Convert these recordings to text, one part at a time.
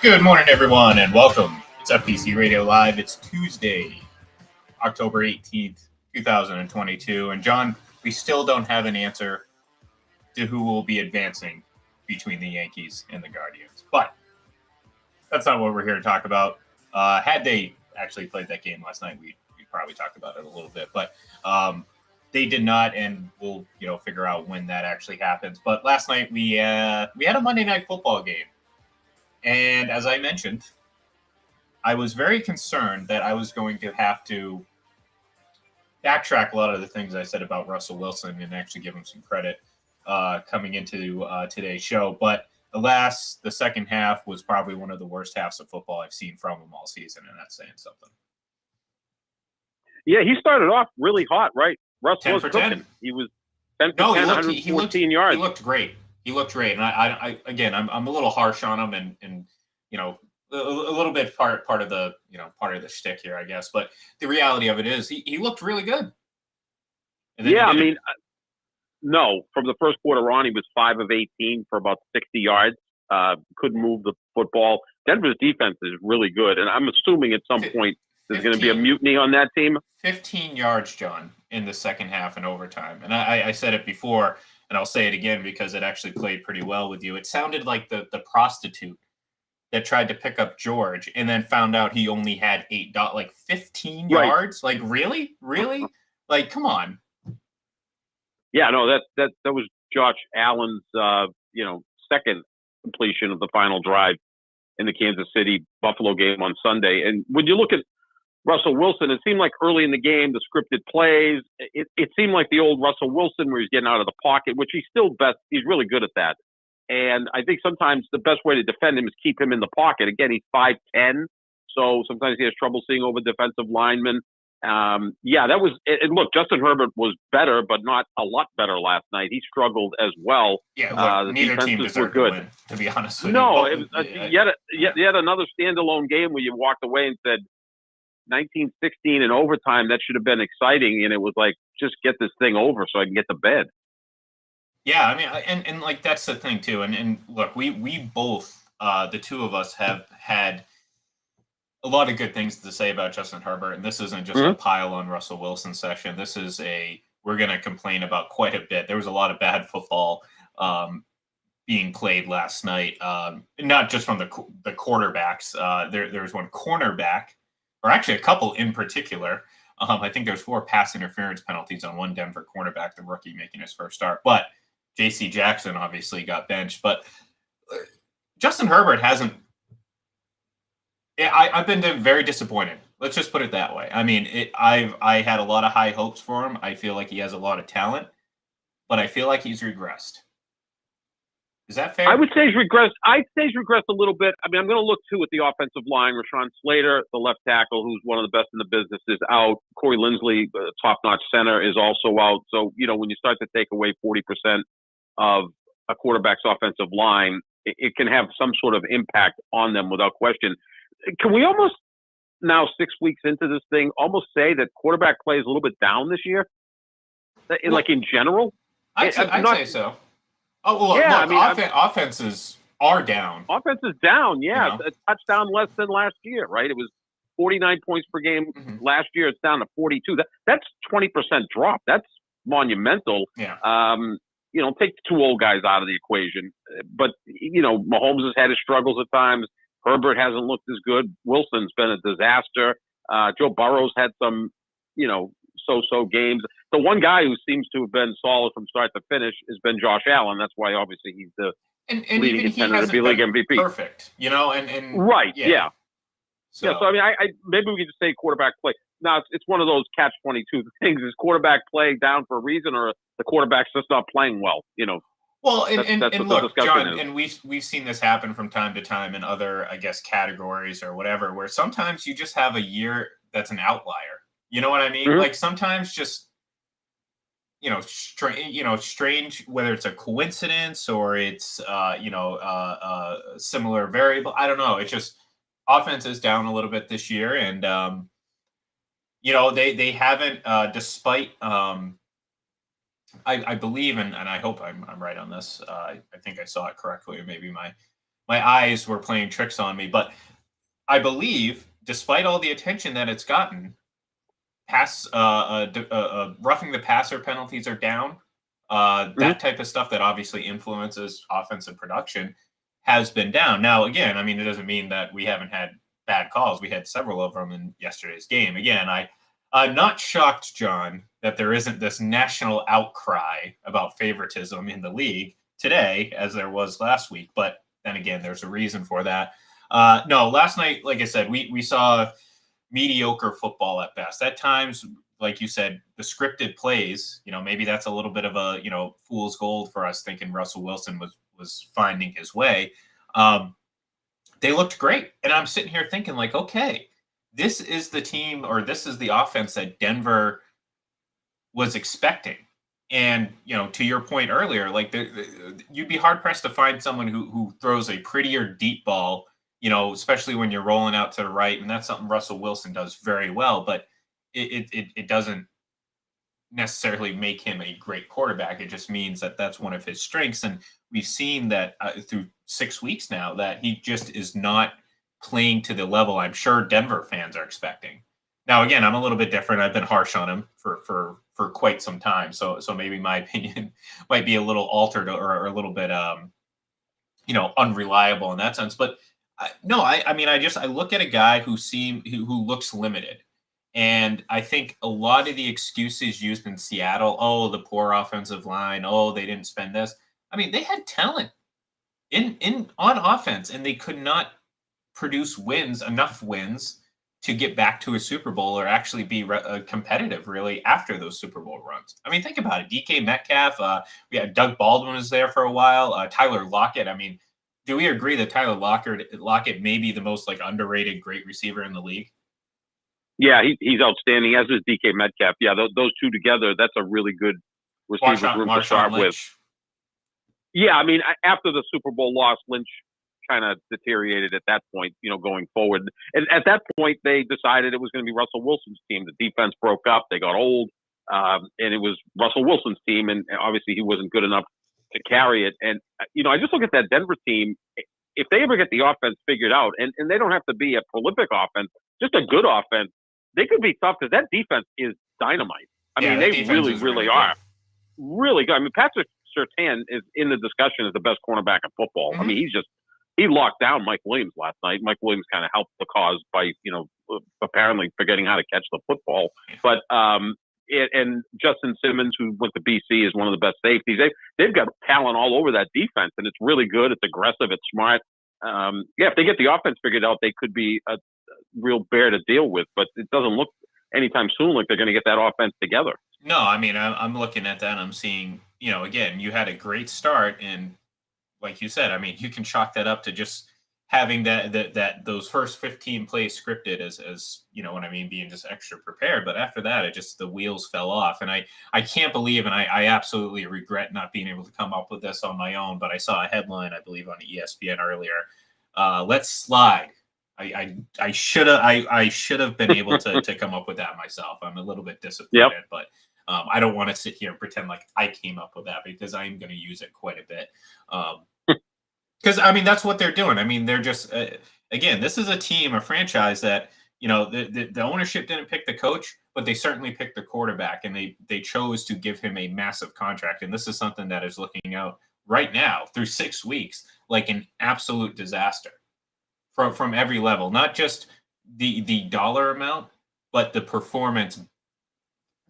Good morning, everyone, and welcome. It's FPC Radio Live. It's Tuesday, October 18th, 2022. And, John, we still don't have an answer to who will be advancing between the Yankees and the Guardians. But that's not what we're here to talk about. Had they actually played that game last night, we'd probably talk about it a little bit. But they did not, and we'll figure out when that actually happens. But last night we had a Monday Night Football game. And as I mentioned, I was very concerned that I was going to have to backtrack a lot of the things I said about Russell Wilson and actually give him some credit coming into today's show. But alas, the second half was probably one of the worst halves of football I've seen from him all season, and that's saying something. Yeah, he started off really hot, right? Russ 10 was for cooking. 10. He was 10 for 10, 114 yards. He looked great. And I'm a little harsh on him, and a little bit part of the shtick here, I guess. But the reality of it is, he looked really good. Yeah, no, from the first quarter on, he was 5 of 18 for about 60 yards. Couldn't move the football. Denver's defense is really good, and I'm assuming at some point there's going to be a mutiny on that team. 15 yards, John, in the second half and overtime. And I said it before, and I'll say it again because it actually played pretty well with you. It sounded like the prostitute that tried to pick up George and then found out he only had 15 yards. Like, really? Like, come on. Yeah, no, that was Josh Allen's second completion of the final drive in the Kansas City Buffalo game on Sunday. And when you look at Russell Wilson, it seemed like early in the game, the scripted plays, it seemed like the old Russell Wilson where he's getting out of the pocket, which he's really good at that. And I think sometimes the best way to defend him is keep him in the pocket. Again, he's 5'10", so sometimes he has trouble seeing over defensive linemen. That was – look, Justin Herbert was better, but not a lot better last night. He struggled as well. Yeah, neither team deserved to win, to be honest with you. No, it was yet another standalone game where you walked away and said, 19-16 in overtime, that should have been exciting, and it was like, just get this thing over so I can get to bed. Yeah, I mean, and like that's the thing too. And look, we both, the two of us, have had a lot of good things to say about Justin Herbert, and this isn't just a pile on Russell Wilson session. This is we're going to complain about quite a bit. There was a lot of bad football being played last night, not just from the quarterbacks. There was one cornerback, or actually a couple in particular. I think there's 4 pass interference penalties on one Denver cornerback, the rookie making his first start, but J.C. Jackson obviously got benched, but Justin Herbert hasn't. I've been very disappointed. Let's just put it that way. I mean, I had a lot of high hopes for him. I feel like he has a lot of talent, but I feel like he's regressed. Is that fair? I would say he's regressed. I'd say he's regressed a little bit. I mean, I'm going to look too at the offensive line. Rashawn Slater, the left tackle, who's one of the best in the business, is out. Corey Linsley, the top-notch center, is also out. So when you start to take away 40% of a quarterback's offensive line, it can have some sort of impact on them without question. Can we almost, now 6 weeks into this thing, almost say that quarterback play is a little bit down this year? Like in general? I'd say so. Oh, well, yeah, look, offenses are down. Offense is down, yeah. A touchdown less than last year, right? It was 49 points per game last year. It's down to 42. That's 20% drop. That's monumental. Yeah. Take the 2 old guys out of the equation. But, Mahomes has had his struggles at times. Herbert hasn't looked as good. Wilson's been a disaster. Joe Burrow's had some, so-so games. The one guy who seems to have been solid from start to finish has been Josh Allen. That's why, obviously, he's the leading contender to be league MVP. Perfect, and right, yeah. So I mean, I maybe we could just say quarterback play. Now, it's one of those catch-22 things. Is quarterback play down for a reason, or the quarterback's just not playing well? Well, that's and look, John, and we've seen this happen from time to time in other, I guess, categories or whatever, where sometimes you just have a year that's an outlier. You know what I mean? Like sometimes just, strange, whether it's a coincidence or it's, a similar variable. I don't know. It's just offense is down a little bit this year. And, they haven't, despite, I believe, and I hope I'm right on this. I think I saw it correctly, or maybe my my eyes were playing tricks on me. But I believe, despite all the attention that it's gotten, roughing the passer penalties are down. Mhm. That type of stuff that obviously influences offensive production has been down. Now, again, I mean, it doesn't mean that we haven't had bad calls. We had several of them in yesterday's game. Again, I'm not shocked, John, that there isn't this national outcry about favoritism in the league today as there was last week. But then again, there's a reason for that. No, last night, like I said, we saw mediocre football at best. At times, like you said, the scripted plays, maybe that's a little bit of a, fool's gold for us thinking Russell Wilson was finding his way. They looked great. And I'm sitting here thinking like, okay, this is the team or this is the offense that Denver was expecting. And, to your point earlier, like you'd be hard pressed to find someone who throws a prettier deep ball, especially when you're rolling out to the right. And that's something Russell Wilson does very well, but it doesn't necessarily make him a great quarterback. It just means that that's one of his strengths. And we've seen that through 6 weeks now that he just is not playing to the level I'm sure Denver fans are expecting. Now, again, I'm a little bit different. I've been harsh on him for quite some time. So maybe my opinion might be a little altered or a little bit, unreliable in that sense. But no, I mean, I look at a guy who looks limited. And I think a lot of the excuses used in Seattle, oh, the poor offensive line, oh, they didn't spend this. I mean, they had talent in on offense, and they could not produce enough wins to get back to a Super Bowl or actually be competitive really after those Super Bowl runs. I mean, think about it. DK Metcalf, we had Doug Baldwin was there for a while. Tyler Lockett. I mean, do we agree that Tyler Lockett may be the most like underrated great receiver in the league? Yeah, he's outstanding, as is DK Metcalf. Yeah, those two together, that's a really good receiver group to start with. Yeah, I mean, after the Super Bowl loss, Lynch kind of deteriorated at that point, going forward. And at that point, they decided it was going to be Russell Wilson's team. The defense broke up. They got old. And it was Russell Wilson's team. And obviously, he wasn't good enough to carry it. And, I just look at that Denver team. If they ever get the offense figured out, and they don't have to be a prolific offense, just a good offense, they could be tough because that defense is dynamite. I mean, they really are. Really good. I mean, Patrick Surtain is in the discussion as the best cornerback in football. Mm-hmm. I mean, he locked down Mike Williams last night. Mike Williams kind of helped the cause by, apparently forgetting how to catch the football. But and Justin Simmons, who went to BC, is one of the best safeties. They've got talent all over that defense, and it's really good. It's aggressive. It's smart. If they get the offense figured out, they could be a real bear to deal with. But it doesn't look anytime soon like they're going to get that offense together. No, I mean, I'm looking at that and I'm seeing, again, you had a great start. And like you said, I mean, you can chalk that up to just having that those first 15 plays scripted as what I mean, being just extra prepared. But after that, the wheels fell off. And I can't believe, and I absolutely regret not being able to come up with this on my own, but I saw a headline, I believe, on ESPN earlier. Let's slide. I should have been able to come up with that myself. I'm a little bit disappointed, but I don't want to sit here and pretend like I came up with that because I am going to use it quite a bit. Because I mean, that's what they're doing. I mean, they're just again, this is a franchise that the ownership didn't pick the coach, but they certainly picked the quarterback, and they chose to give him a massive contract. And this is something that is looking out right now through 6 weeks like an absolute disaster from every level, not just the dollar amount, but the performance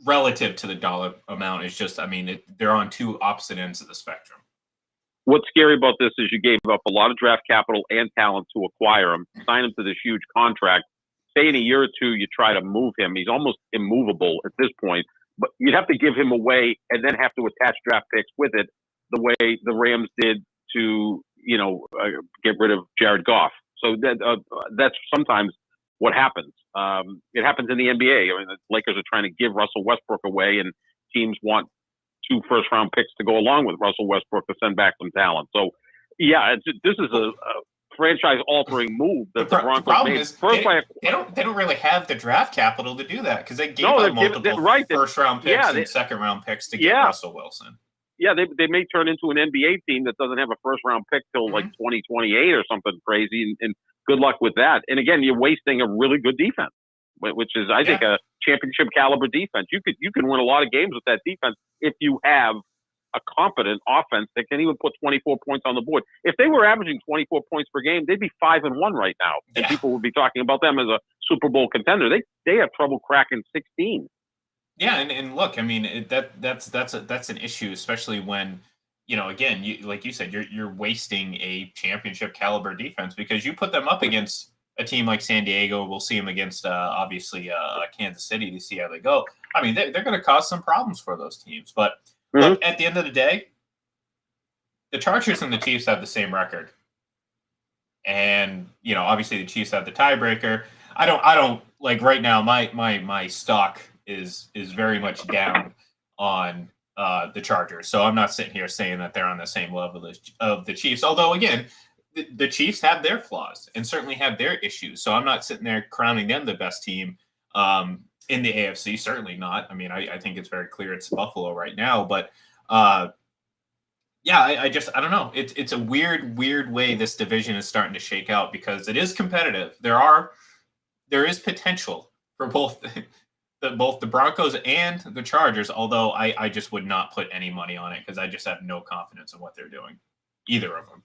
relative to the dollar amount is just, I mean, they're on two opposite ends of the spectrum. What's scary about this is you gave up a lot of draft capital and talent to acquire him, sign him to this huge contract. Say in a year or two, you try to move him. He's almost immovable at this point, but you'd have to give him away and then have to attach draft picks with it the way the Rams did to, get rid of Jared Goff. So that's sometimes what happens. It happens in the NBA. I mean, the Lakers are trying to give Russell Westbrook away, and teams want 2 first-round picks to go along with Russell Westbrook to send back some talent. So, yeah, this is a franchise-altering move that the Broncos made. Is they don't really have the draft capital to do that because they gave up multiple first-round picks and second-round picks to get Russell Wilson. they may turn into an NBA team that doesn't have a first round pick till like 2028 or something crazy. And good luck with that. And again, you're wasting a really good defense, which is, I think, a championship caliber defense. You can win a lot of games with that defense if you have a competent offense that can even put 24 points on the board. If they were averaging 24 points per game, they'd be 5-1 right now, and people would be talking about them as a Super Bowl contender. They have trouble cracking 16. Yeah, and look, I mean that's an issue, especially when, again, like you said, you're wasting a championship caliber defense because you put them up against a team like San Diego. We'll see them against obviously Kansas City to see how they go. I mean, they're going to cause some problems for those teams, but look, at the end of the day, the Chargers and the Chiefs have the same record, and obviously the Chiefs have the tiebreaker. I don't like right now. My stock is very much down on the Chargers. So I'm not sitting here saying that they're on the same level of the Chiefs. Although, again, the Chiefs have their flaws and certainly have their issues. So I'm not sitting there crowning them the best team in the AFC. Certainly not. I mean, I think it's very clear it's Buffalo right now. But, I don't know. It's a weird way this division is starting to shake out because it is competitive. There is potential for both the Broncos and the Chargers, although I just would not put any money on it because I just have no confidence in what they're doing, either of them.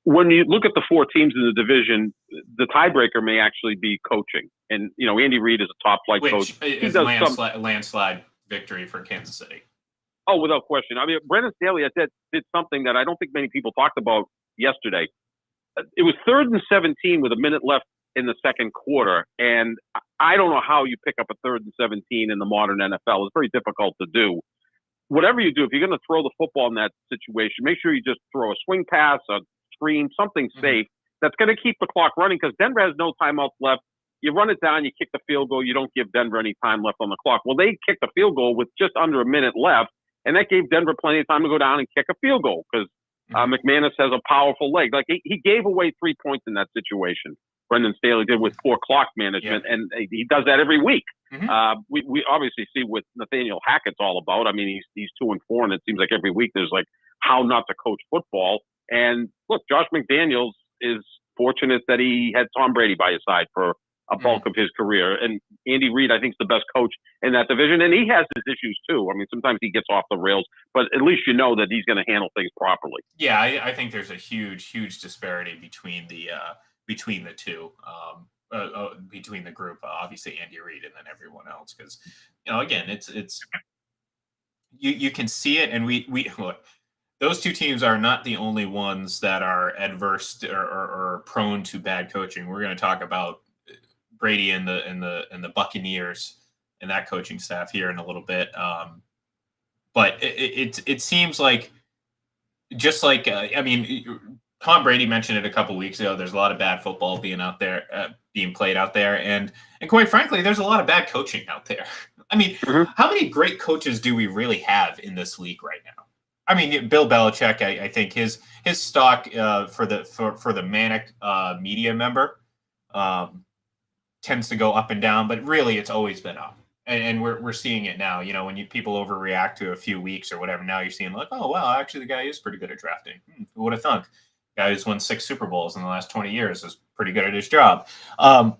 When you look at the four teams in the division, the tiebreaker may actually be coaching. And, Andy Reid is a top-flight coach. Which is a landslide victory for Kansas City. Oh, without question. I mean, Brandon Staley did something that I don't think many people talked about yesterday. It was 3rd and 17 with a minute left in the second quarter, and I don't know how you pick up a 3rd and 17 in the modern NFL. It's very difficult to do. Whatever you do, if you're going to throw the football in that situation, make sure you just throw a swing pass, a screen, something safe that's going to keep the clock running because Denver has no timeouts left. You run it down, you kick the field goal, you don't give Denver any time left on the clock. Well, they kicked the field goal with just under a minute left, and that gave Denver plenty of time to go down and kick a field goal because McManus has a powerful leg. Like he gave away 3 points in that situation. Brendan Staley did with poor clock management, and he does that every week. We obviously see what Nathaniel Hackett's all about. I mean, he's 2-4, and it seems like every week there's like how not to coach football. And look, Josh McDaniels is fortunate that he had Tom Brady by his side for a bulk of his career. And Andy Reid, I think, is the best coach in that division, and he has his issues too. I mean, sometimes he gets off the rails, but at least you know that he's going to handle things properly. Yeah, I think there's a huge disparity between the two, between the group, obviously Andy Reid and then everyone else. Because, again, it's you can see it. And we look, those two teams are not the only ones that are adverse or prone to bad coaching. We're going to talk about Brady and the Buccaneers and that coaching staff here in a little bit. But it seems like, just like, Tom Brady mentioned it a couple weeks ago. There's a lot of bad football being played out there, and quite frankly, there's a lot of bad coaching out there. I mean, how many great coaches do we really have in this league right now? I mean, Bill Belichick. I think his stock for the manic media member tends to go up and down, but really, it's always been up. And we're seeing it now. When people overreact to a few weeks or whatever, now you're seeing like, oh wow, actually the guy is pretty good at drafting. Who would have thunk? Guy who's won 6 Super Bowls in the last 20 years is pretty good at his job. Bill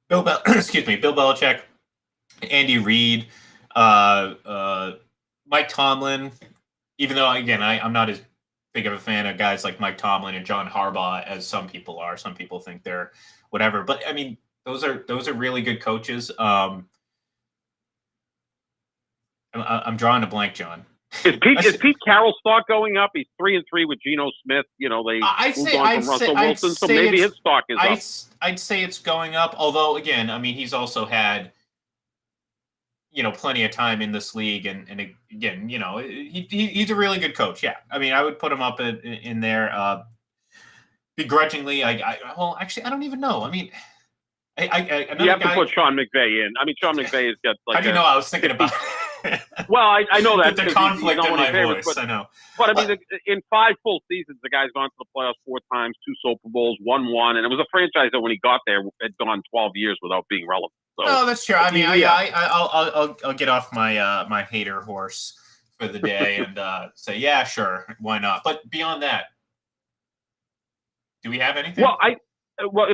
Belichick, Andy Reid, Mike Tomlin. Even though, again, I'm not as big of a fan of guys like Mike Tomlin and John Harbaugh as some people are. Some people think they're whatever, but I mean, those are really good coaches. I'm drawing a blank, John. Is Pete Carroll's stock going up? He's 3-3 with Geno Smith. They moved on from Russell Wilson, so maybe his stock is up. I'd say it's going up. Although, again, I mean, he's also had plenty of time in this league, and again, he's a really good coach. Yeah, I mean, I would put him up in there begrudgingly. Actually, I don't even know. I mean, you have to put Sean McVay in. I mean, Sean McVay has got like. How do you know I was thinking about? Well, I know that the conflict in my voice. I know, but I mean, in 5 full seasons, the guy's gone to the playoffs 4 times, 2 Super Bowls, won one, and it was a franchise that when he got there had gone 12 years without being relevant. So, no, that's true. I mean, I'll get off my my hater horse for the day and say, yeah, sure, why not? But beyond that, do we have anything? Well,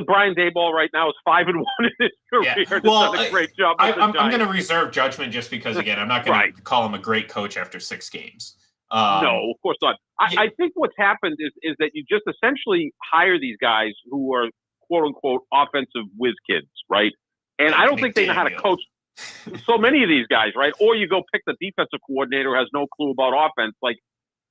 Brian Daboll right now is 5-1 in his career. Yeah. Well, done a great job. I'm going to reserve judgment just because, again, I'm not going to call him a great coach after 6 games. No, of course not. I think what's happened is that you just essentially hire these guys who are quote unquote offensive whiz kids, right? And I don't think they know how to coach so many of these guys, right? Or you go pick the defensive coordinator who has no clue about offense. Like,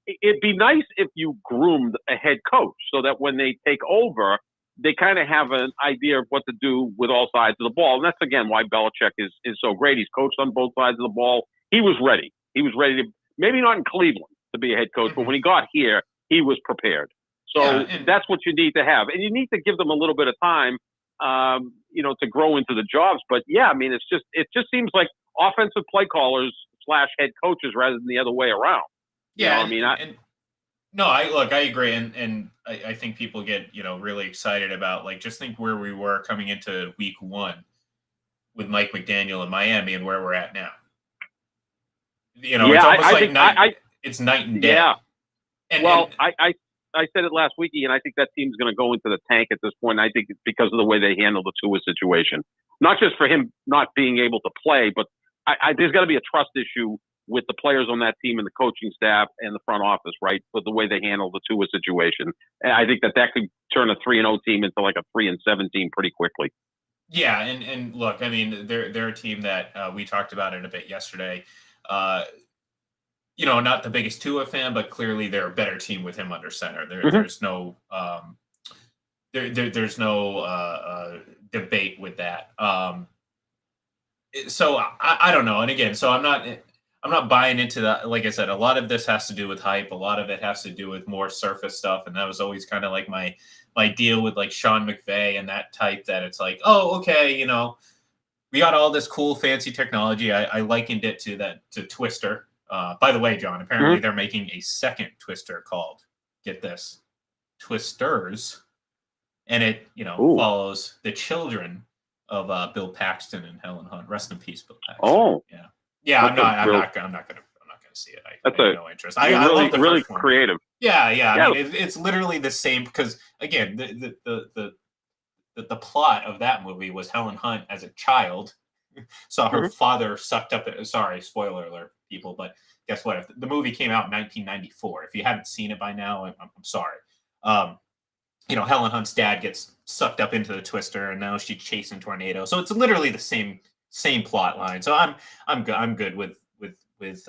it'd be nice if you groomed a head coach so that when they take over, they kind of have an idea of what to do with all sides of the ball. And that's, again, why Belichick is so great. He's coached on both sides of the ball. He was ready. He was ready to, maybe not in Cleveland to be a head coach, but when he got here, he was prepared. So that's what you need to have. And you need to give them a little bit of time, to grow into the jobs. But, yeah, I mean, it just seems like offensive play callers / head coaches rather than the other way around. Yeah, I agree, and I think people get really excited about, like, just think where we were coming into week 1 with Mike McDaniel in Miami and where we're at now. It's almost it's night and day. Yeah. I said it last week, and I think that team's going to go into the tank at this point. I think it's because of the way they handle the Tua situation, not just for him not being able to play, but there's got to be a trust issue with the players on that team and the coaching staff and the front office, right, for the way they handle the Tua situation. And I think that could turn a 3-0 team into like a 3-7 team pretty quickly. Yeah, and look, I mean, they're a team that we talked about it a bit yesterday. Not the biggest Tua fan, but clearly they're a better team with him under center. There's no there's no debate with that. So I don't know, and again, so I'm not buying into that. Like I said, a lot of this has to do with hype. A lot of it has to do with more surface stuff. And that was always kind of like my deal with like Sean McVay and that type, that it's like, oh, okay, we got all this cool fancy technology. I likened it to Twister. By the way, John, apparently they're making a second Twister called, get this, Twisters. And it, follows the children of Bill Paxton and Helen Hunt. Rest in peace, Bill Paxton. Oh, yeah. I'm not gonna see it. I have no interest. I love the really first one. Creative. Yeah. I mean, it's literally the same, because again, the plot of that movie was Helen Hunt as a child saw her father sucked up. Sorry, spoiler alert, people, but guess what? If the movie came out in 1994, if you haven't seen it by now, I'm sorry. Helen Hunt's dad gets sucked up into the Twister, and now she's chasing tornadoes. So it's literally the same plot line. So I'm good with this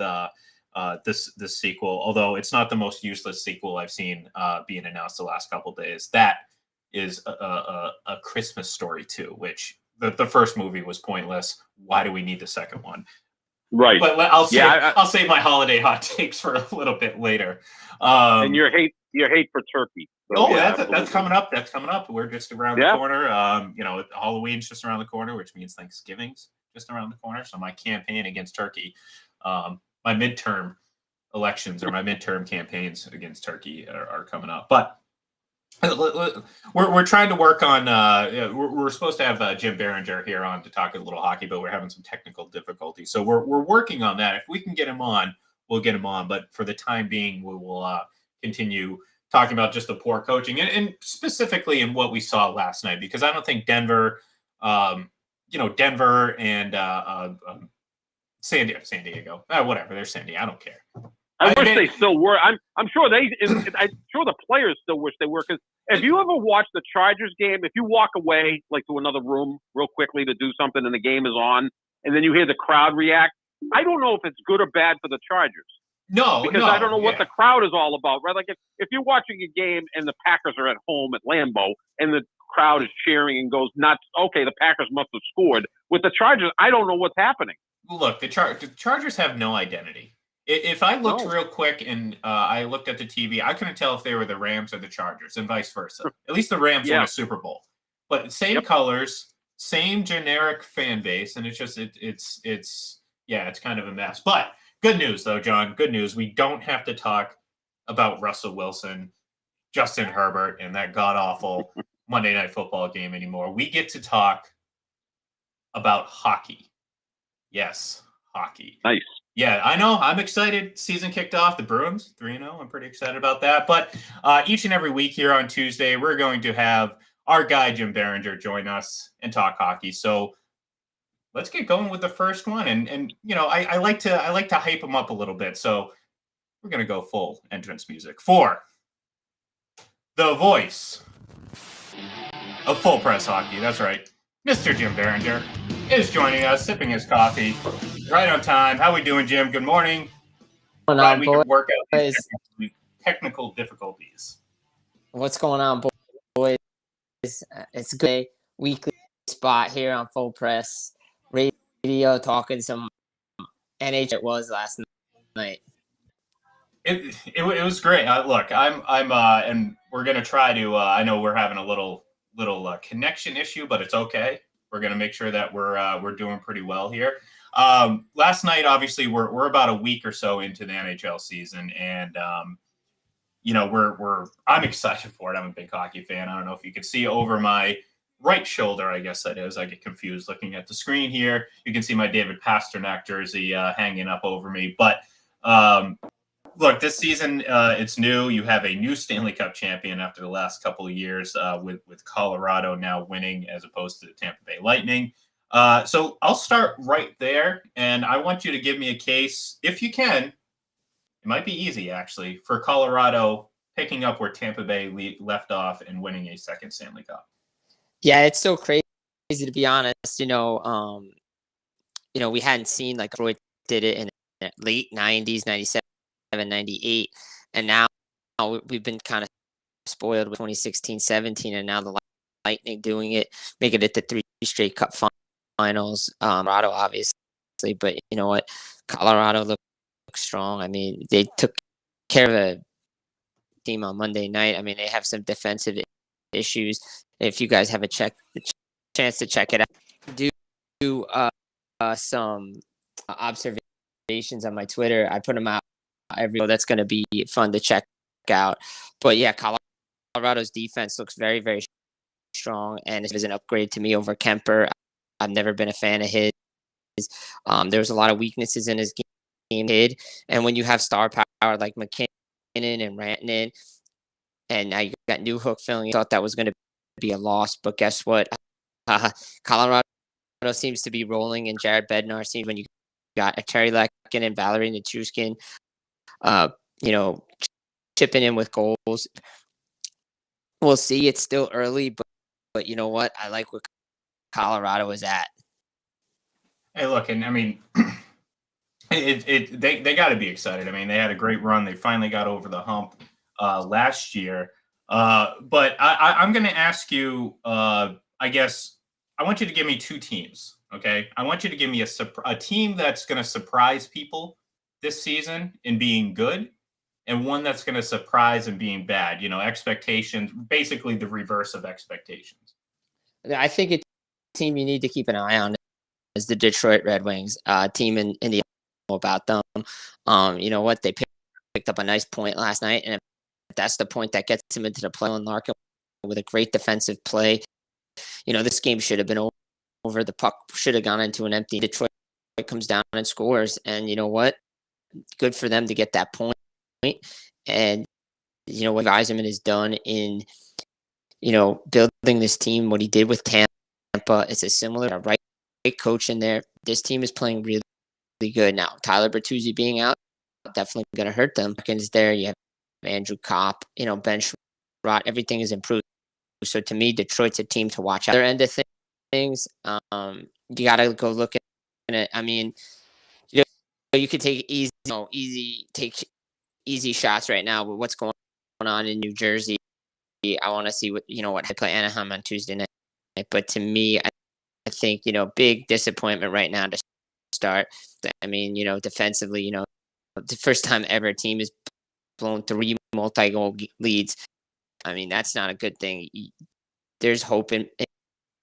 sequel, although it's not the most useless sequel I've seen being announced the last couple of days. That is a Christmas Story 2, which the first movie was pointless. Why do we need the second one? Right. But I'll save my holiday hot takes for a little bit later. And your hate for turkey. So, that's coming up. That's coming up. We're just around the corner. Halloween's just around the corner, which means Thanksgiving's just around the corner. So my campaign against turkey, my midterm elections or my midterm campaigns against turkey are coming up. But we're trying to work on. We're supposed to have Jim Behringer here on to talk a little hockey, but we're having some technical difficulties. So we're working on that. If we can get him on, we'll get him on. But for the time being, we will continue talking about just the poor coaching and specifically in what we saw last night, because I don't think Denver and San Diego, whatever, they're San Diego. I don't care. I wish they still were. I'm sure I'm sure the players still wish they were, because if you ever watch the Chargers game, if you walk away like to another room real quickly to do something and the game is on, and then you hear the crowd react, I don't know if it's good or bad for the Chargers. No, because I don't know what the crowd is all about, right? Like if you're watching a game and the Packers are at home at Lambeau and the crowd is cheering and goes nuts, okay, the Packers must have scored. With the Chargers, I don't know what's happening. Look, the Chargers have no identity. If I looked real quick and I looked at the TV, I couldn't tell if they were the Rams or the Chargers, and vice versa. At least the Rams won a Super Bowl, but same colors, same generic fan base, and it's kind of a mess. But good news, though, John. Good news. We don't have to talk about Russell Wilson, Justin Herbert, and that god-awful Monday Night Football game anymore. We get to talk about hockey. Yes, hockey. Nice. Yeah, I know. I'm excited. Season kicked off. The Bruins 3-0. I'm pretty excited about that. But each and every week here on Tuesday, we're going to have our guy Jim Behringer join us and talk hockey. So let's get going with the first one. And I like to hype him up a little bit. So we're gonna go full entrance music for the voice of full press hockey. That's right. Mr. Jim Behringer is joining us, sipping his coffee right on time. How we doing, Jim? Good morning. Glad we could work out these technical difficulties. What's going on, boys? It's a good weekly spot here on Full Press Radio, talking some NHL. It was last night. It was great. Look, and we're gonna try to. I know we're having a little connection issue, but it's okay. We're gonna make sure that we're doing pretty well here. Last night, obviously, we're about a week or so into the NHL season, and I'm excited for it. I'm a big hockey fan. I don't know if you can see over my right shoulder, I guess that is. I get confused looking at the screen here. You can see my David Pasternak jersey hanging up over me, but. Look, this season it's new. You have a new Stanley Cup champion after the last couple of years, with Colorado now winning as opposed to the Tampa Bay Lightning. So I'll start right there, and I want you to give me a case, if you can. It might be easy actually for Colorado picking up where Tampa Bay left off and winning a second Stanley Cup. Yeah, it's so crazy to be honest. We hadn't seen like Detroit did it in the late '90s, '97. 98, and now we've been kind of spoiled with 2016-17, and now the Lightning doing it, making it to 3 straight Cup finals. Colorado, obviously, but you know what? Colorado looks strong. I mean, they took care of a team on Monday night. I mean, they have some defensive issues. If you guys have a chance to check it out, do some observations on my Twitter. I put them out. That's going to be fun to check out. But yeah, Colorado's defense looks very, very strong, and it is an upgrade to me over Kemper. I've never been a fan of his. There was a lot of weaknesses in his game, and when you have star power like McKinnon and Rantanen, and now you got Newhook filling, you thought that was going to be a loss. But guess what? Colorado seems to be rolling, and Jared Bednar seems when you got a Terry Lekin and Valerie Nichushkin. Chipping in with goals. We'll see. It's still early, but you know what? I like where Colorado is at. Hey, look, and I mean, they got to be excited. I mean, they had a great run. They finally got over the hump last year. But I'm going to ask you. I guess I want you to give me two teams. Okay, I want you to give me a team that's going to surprise people this season in being good, and one that's going to surprise and being bad. Expectations, basically the reverse of expectations. I think a team you need to keep an eye on is the Detroit Red Wings. Team in the about them. You know what? They picked up a nice point last night, and if that's the point that gets them into the play on Larkin with a great defensive play, this game should have been over. The puck should have gone into an empty. Detroit comes down and scores, and you know what? Good for them to get that point. And what Yzerman has done in building this team, what he did with Tampa, it's a similar right coach in there. This team is playing really, really good now. Tyler Bertuzzi being out definitely going to hurt them. Is there? You have Andrew Kopp, Ben Sherratt. Everything is improved. So to me, Detroit's a team to watch. Other end of things, you got to go look at it. I mean, you could take easy shots right now with what's going on in New Jersey. I want to see what they play Anaheim on Tuesday night. But to me, I think big disappointment right now to start. I mean, defensively, the first time ever a team has blown 3 multi-goal leads. I mean, that's not a good thing. There's hope in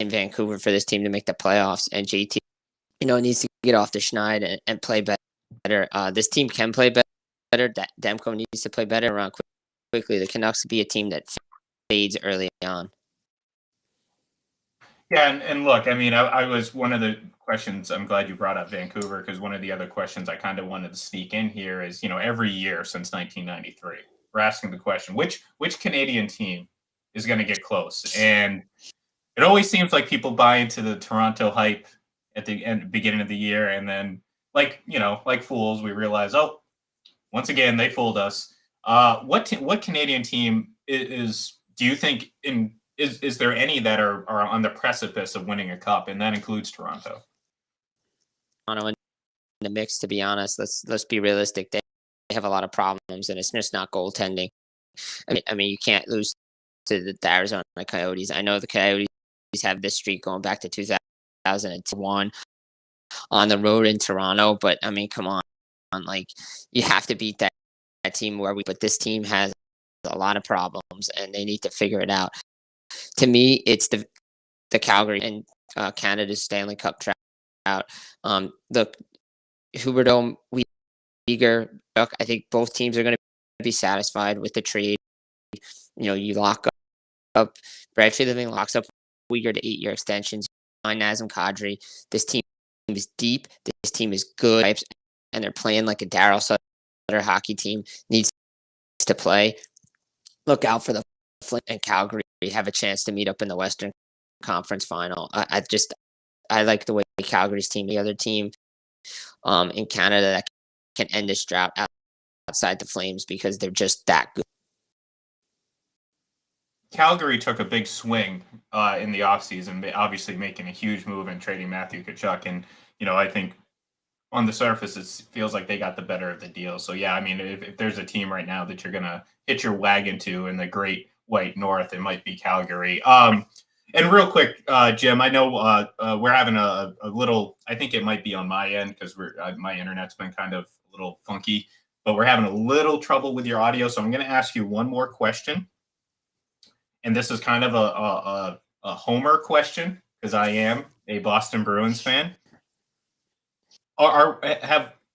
Vancouver for this team to make the playoffs, and JT, needs to get off the schneid and play better. This team can play better. Demko needs to play better around quickly. The Canucks will be a team that fades early on. Yeah, and look, I mean, I was one of the questions, I'm glad you brought up Vancouver, because one of the other questions I kind of wanted to sneak in here is, every year since 1993, we're asking the question, which Canadian team is going to get close? And it always seems like people buy into the Toronto hype at the beginning of the year, and then like fools, we realize, oh, once again they fooled us. What Canadian team is do you think is there any that are on the precipice of winning a cup, and that includes Toronto? Toronto in the mix, to be honest. Let's be realistic. They have a lot of problems, and it's just not goaltending. I mean, you can't lose to the Arizona Coyotes. I know the Coyotes have this streak going back to 2001 on the road in Toronto, but I mean, come on, like you have to beat that team but this team has a lot of problems and they need to figure it out. To me, it's the Calgary and Canada's Stanley Cup drought. The Huberdeau, Uyghur, I think both teams are going to be satisfied with the trade. You lock up Brad Living locks up Uyghur to 8-year extensions on Nazem Kadri. This team is deep. This team is good, and they're playing like a Daryl Sutter hockey team needs to play. Look out for the Flint and Calgary have a chance to meet up in the Western Conference Final. I like the way Calgary's team, the other team in Canada that can end this drought outside the Flames because they're just that good. Calgary took a big swing in the offseason, obviously making a huge move and trading Matthew Tkachuk. And, I think on the surface, it feels like they got the better of the deal. So, yeah, I mean, if there's a team right now that you're going to hitch your wagon to in the Great White North, it might be Calgary. And real quick, Jim, I know we're having a little, I think it might be on my end because my internet's been kind of a little funky, but we're having a little trouble with your audio. So I'm going to ask you one more question. And this is kind of a homer question because I am a Boston Bruins fan.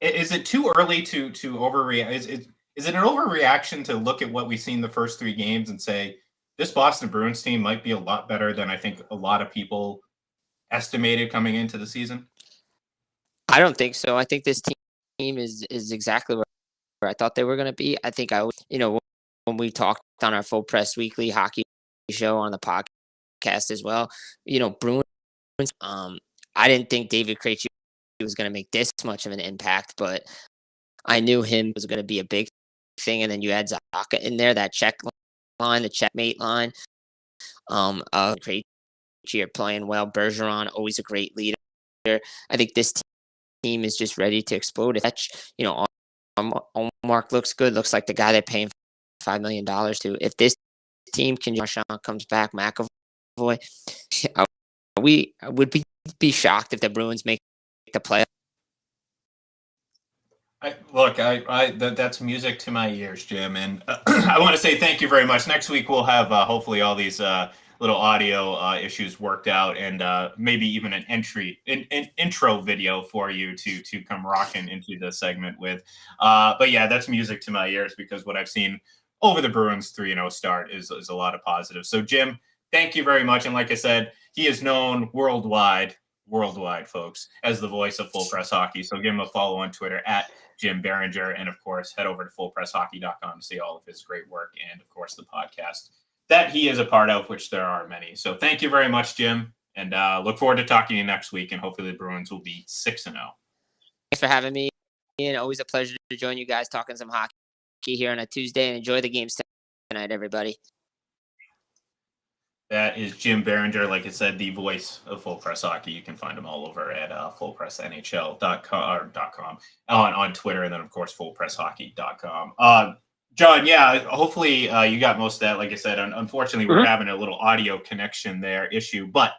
Is it too early to overreact? Is it an overreaction to look at what we've seen the first 3 games and say this Boston Bruins team might be a lot better than I think a lot of people estimated coming into the season? I don't think so. I think this team is exactly where I thought they were going to be. I think when we talked on our Full Press Weekly hockey show on the podcast as well, Bruins. I didn't think David Krejci was going to make this much of an impact, but I knew him was going to be a big thing. And then you add Zacha in there, that check line, the checkmate line. Krejci are playing well. Bergeron, always a great leader. I think this team is just ready to explode. Mark looks good. Looks like the guy they're paying $5 million to. If this team can, Marchand comes back, McAvoy, we would be shocked if the Bruins make the play. That's music to my ears, Jim. And I want to say thank you very much. Next week we'll have hopefully all these little audio issues worked out, and maybe even an intro video for you to come rocking into the segment with. But yeah, that's music to my ears because what I've seen over the Bruins 3-0 start is a lot of positive. So Jim, thank you very much. And like I said, he is known worldwide, folks, as the voice of Full Press Hockey. So give him a follow on Twitter at Jim Behringer. And of course, head over to fullpresshockey.com to see all of his great work. And of course, the podcast that he is a part of, which there are many. So thank you very much, Jim. And look forward to talking to you next week. And hopefully the Bruins will be 6-0. Thanks for having me. And always a pleasure to join you guys talking some hockey here on a Tuesday. And enjoy the games tonight, everybody. That is Jim Behringer, like I said, the voice of Full Press Hockey. You can find him all over at fullpressnhl.com on Twitter, and then, of course, fullpresshockey.com. John, yeah, hopefully you got most of that. Like I said, unfortunately, we're having a little audio connection there issue, but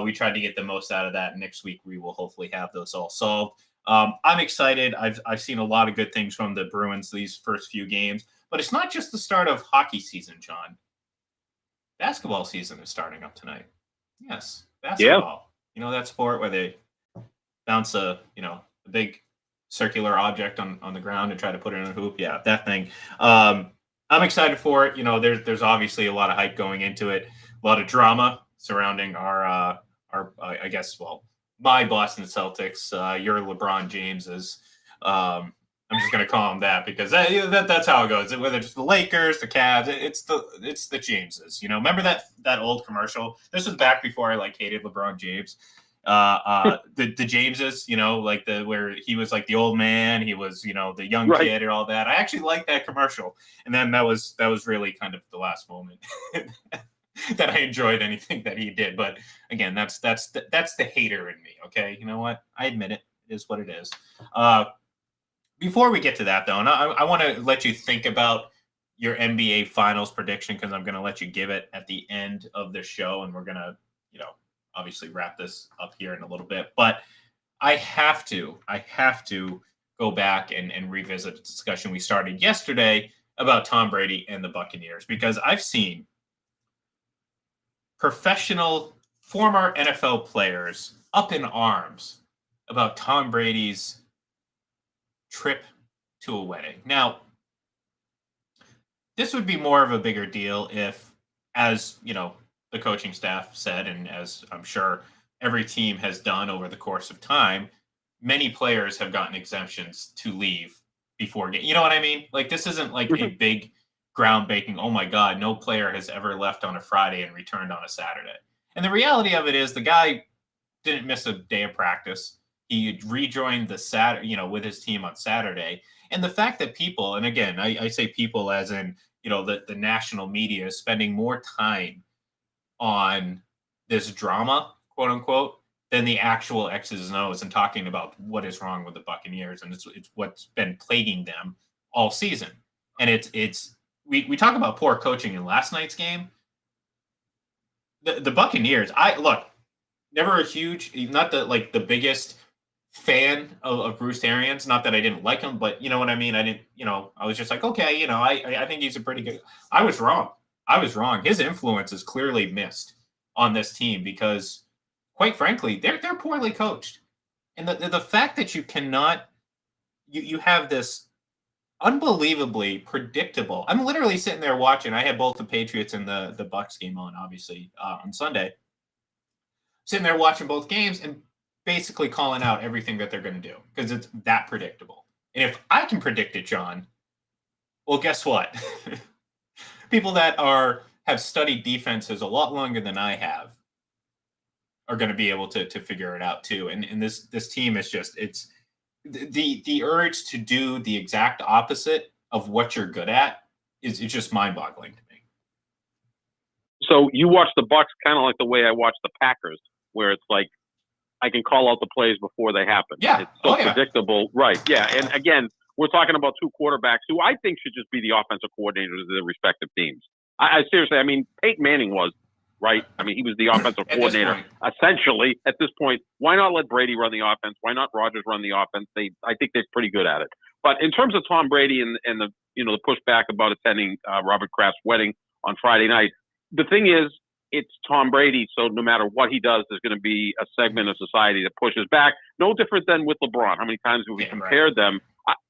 we tried to get the most out of that. Next week, we will hopefully have those all solved. I'm excited. I've seen a lot of good things from the Bruins these first few games, but it's not just the start of hockey season, John. Basketball season is starting up tonight. Yes, basketball. Yeah. That sport where they bounce a big circular object on the ground and try to put it in a hoop. Yeah, that thing. I'm excited for it. There's obviously a lot of hype going into it, a lot of drama surrounding our my Boston Celtics, your LeBron Jameses. I'm just gonna call them that because that's how it goes. Whether it's the Lakers, the Cavs, it's the Jameses. Remember that old commercial? This was back before I hated LeBron James. The Jameses, where he was like the old man, he was the young kid and all that. I actually liked that commercial, and then that was really kind of the last moment that I enjoyed anything that he did. But again, that's the hater in me. Okay, you know what? I admit it. It is what it is. Before we get to that, though, and I want to let you think about your NBA Finals prediction because I'm going to let you give it at the end of the show, and we're going to, obviously wrap this up here in a little bit. But I have to go back and revisit the discussion we started yesterday about Tom Brady and the Buccaneers because I've seen professional former NFL players up in arms about Tom Brady's trip to a wedding. Now, this would be more of a bigger deal if, as the coaching staff said, and as I'm sure every team has done over the course of time, many players have gotten exemptions to leave before game. You know what I mean? This isn't like a big groundbreaking, oh my God, no player has ever left on a Friday and returned on a Saturday. And the reality of it is the guy didn't miss a day of practice. He rejoined the Saturday, with his team on Saturday. And the fact that people, and again, I say people as in, the national media is spending more time on this drama, quote unquote, than the actual X's and O's and talking about what is wrong with the Buccaneers. And it's what's been plaguing them all season. And we talk about poor coaching in last night's game. The Buccaneers, never a huge, not the biggest fan of Bruce Arians. Not that I didn't like him, but you know what I mean? I didn't, I was just like, okay, I think he's a pretty good. I was wrong. His influence is clearly missed on this team because, quite frankly, they're poorly coached. And the fact that you cannot, you have this unbelievably predictable. I'm literally sitting there watching. I had both the Patriots and the Bucs game on, obviously, on Sunday. Sitting there watching both games and basically calling out everything that they're going to do because it's that predictable. And if I can predict it, John, well, guess what? People that have studied defenses a lot longer than I have are going to be able to figure it out too. And this team is just, it's the urge to do the exact opposite of what you're good at is just mind-boggling to me. So you watch the Bucs kind of like the way I watch the Packers, where it's like I can call out the plays before they happen. Yeah. It's so predictable. Right. Yeah. And again, we're talking about two quarterbacks who I think should just be the offensive coordinators of their respective teams. I seriously, Peyton Manning was, right? He was the offensive coordinator essentially at this point. Why not let Brady run the offense? Why not Rodgers run the offense? I think they're pretty good at it. But in terms of Tom Brady and the the pushback about attending Robert Kraft's wedding on Friday night, the thing is, it's Tom Brady, so no matter what he does, there's going to be a segment of society that pushes back. No different than with LeBron. How many times have we compared them?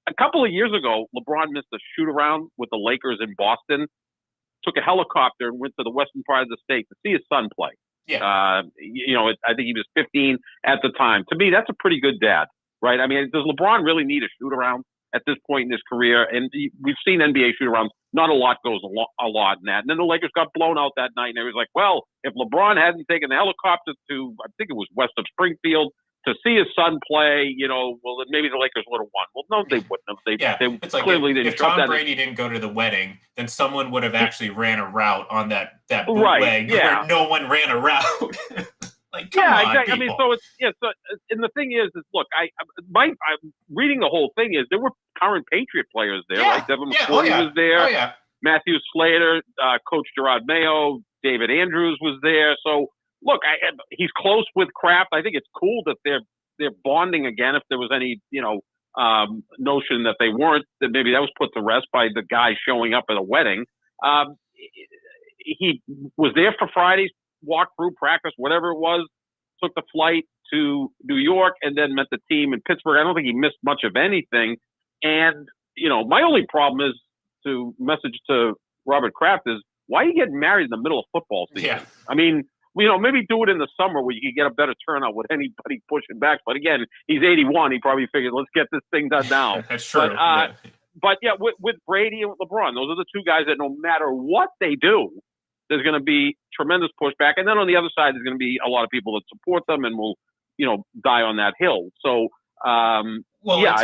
A couple of years ago, LeBron missed a shoot-around with the Lakers in Boston, took a helicopter and went to the western part of the state to see his son play. Yeah. I think he was 15 at the time. To me, that's a pretty good dad, right? Does LeBron really need a shoot-around at this point in his career? And we've seen NBA shoot-arounds. Not a lot goes a lot in that. And then the Lakers got blown out that night, and everyone's like, well, if LeBron hadn't taken the helicopter to, I think it was west of Springfield, to see his son play, well, then maybe the Lakers would have won. Well, no, they wouldn't have. It's like if Tom Brady didn't go to the wedding, then someone would have actually ran a route on that bootleg where no one ran a route. Come on, exactly. People. And the thing is look, I'm reading the whole thing is there were current Patriot players there, like Devin McCourty was there, Matthew Slater, Coach Gerard Mayo, David Andrews was there. So look, he's close with Kraft. I think it's cool that they're bonding again. If there was any notion that they weren't, that maybe that was put to rest by the guy showing up at a wedding. He was there for Friday's walk-through practice, whatever it was, took the flight to New York and then met the team in Pittsburgh. I don't think he missed much of anything. And, my only problem is message to Robert Kraft is, why are you getting married in the middle of football season? Yeah. maybe do it in the summer where you can get a better turnout with anybody pushing back. But again, he's 81. He probably figured, let's get this thing done now. That's true. But with Brady and with LeBron, those are the two guys that no matter what they do, there's going to be tremendous pushback. And then on the other side, there's going to be a lot of people that support them and will, die on that hill. So, I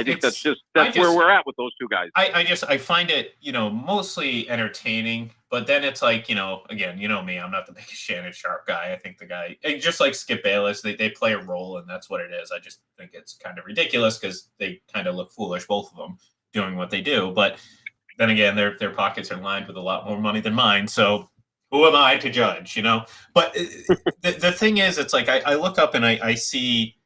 think that's where we're at with those two guys. I find it, mostly entertaining, but then it's like, again, me, I'm not the biggest Shannon Sharp guy. I think the guy, just like Skip Bayless, they play a role, and that's what it is. I just think it's kind of ridiculous because they kind of look foolish, both of them, doing what they do. But then again, their pockets are lined with a lot more money than mine. So who am I to judge, But the thing is, it's like I look up and I see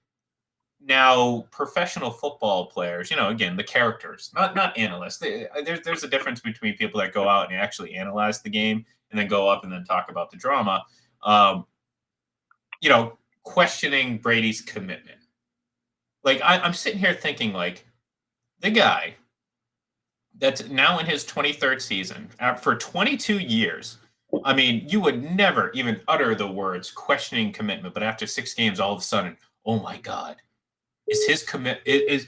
now professional football players, again, the characters, not analysts. There's a difference between people that go out and actually analyze the game and then go up and then talk about the drama. Questioning Brady's commitment. Like I'm sitting here thinking, like, the guy that's now in his 23rd season for 22 years. I mean, you would never even utter the words questioning commitment, but after 6 games, all of a sudden, oh my God, is his commitment? Is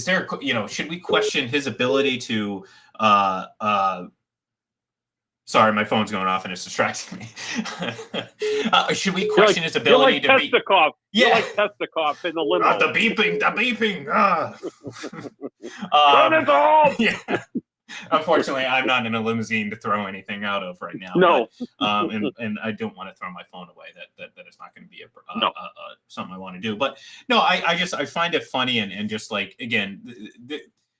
there, should we question his ability to, sorry, my phone's going off and it's distracting me. Should we question his ability to be? Yeah, like Testikov in the limo. The beeping. Turn it off. Yeah. Unfortunately, I'm not in a limousine to throw anything out of right now. No, but, and I don't want to throw my phone away. That is not going to be something I want to do. But no, I find it funny and just like, again,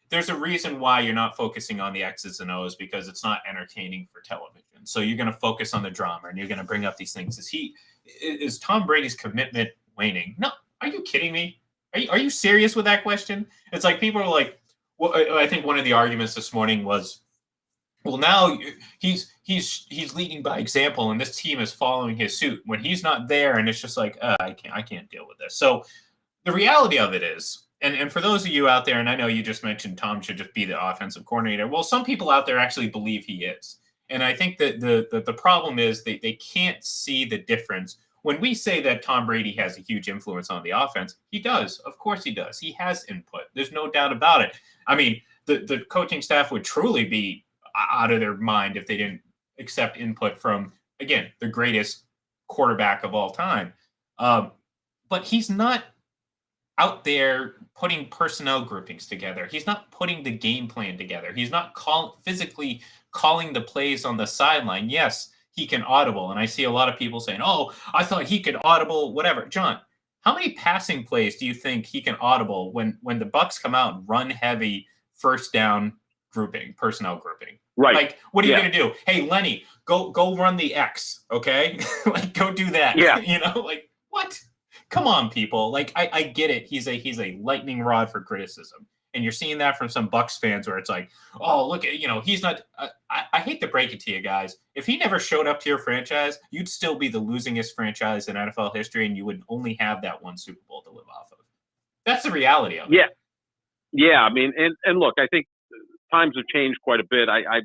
there's a reason why you're not focusing on the X's and O's, because it's not entertaining for television. So you're going to focus on the drama and you're going to bring up these things. Is Tom Brady's commitment waning? No, are you kidding me? Are you serious with that question? It's like people are like. Well, I think one of the arguments this morning was, well, now he's leading by example, and this team is following his suit when he's not there, and it's just like I can't deal with this. So the reality of it is, and for those of you out there, and I know you just mentioned Tom should just be the offensive coordinator. Well, some people out there actually believe he is, and I think that the problem is they can't see the difference. When we say that Tom Brady has a huge influence on the offense, he does. Of course he does. He has input. There's no doubt about it. I mean, the coaching staff would truly be out of their mind if they didn't accept input from, again, the greatest quarterback of all time. But he's not out there putting personnel groupings together. He's not putting the game plan together. He's not physically calling the plays on the sideline. Yes, he can audible. And I see a lot of people saying, oh, I thought he could audible, whatever. John, how many passing plays do you think he can audible when the Bucs come out and run heavy first down personnel grouping? Right. Like, what are you going to do? Hey, Lenny, go run the X, okay? Like, go do that. Yeah. Like, what? Come on, people. Like, I get it. He's a lightning rod for criticism. And you're seeing that from some Bucs fans where it's like, oh, look, he's not. I hate to break it to you guys. If he never showed up to your franchise, you'd still be the losingest franchise in NFL history, and you would only have that one Super Bowl to live off of. That's the reality of it. Yeah. I mean, and look, I think times have changed quite a bit. I